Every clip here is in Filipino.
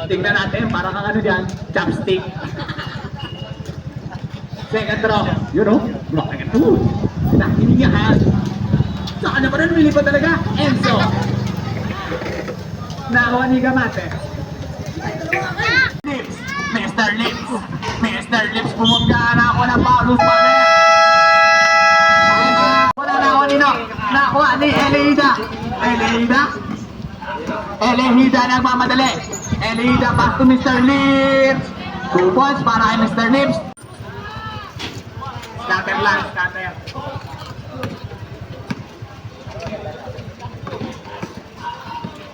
tingnan natin, para kang ano dyan, chopstick. Second row. Yun o. Block agad. Nakiningahan. Saan naman ang nilipat talaga? Enzo. Nakawa ni Gamate. Lips. Mr. Lips. Mr. Lips pumunga na ako ng Paulus Paler. Wala na ako nino. Nakuha ni Eleida. Eleida. Eleida nagmamadali. Eleida pass to Mr. Lips. 2 points para kay Mr. Lips. Scatter lang, scatter.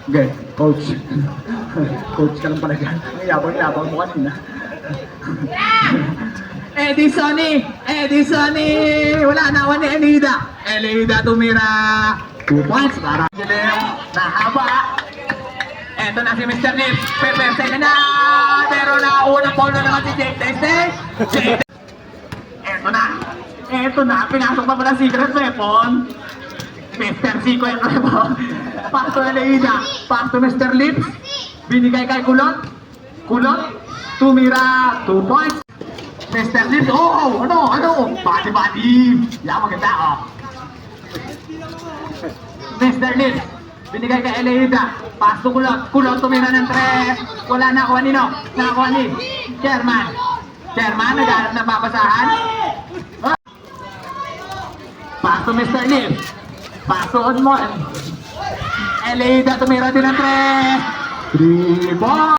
Okay, coach. Coach ka lang pala dyan. Yabang mo kanina. Eddie Sonny! Wala na ako ni Elida. Elida tumira 2 points para nahaba. Eto na si Mr. Nip. Pepe ka na. Pero naunang polo naman si Jake Teste. Eto na. Pinasok pa pala secret weapon. Mr. Zico yung weapon. Pass to Elida. Pass to Mr. Lips. Binigay kay Kulot. Tumira 2 points. Mr. Lips. Ano? Body. Yan, maganda Mr. Lips. Binigay kay Elida. Pass to Kulot tumira ng 3. Wala na ako nino. Nakakuha ni Chairman, naghanap ng papasahan. Pass to Mr. Lips. Pass to Odmon. Elida tumira din ng 3. 3 points.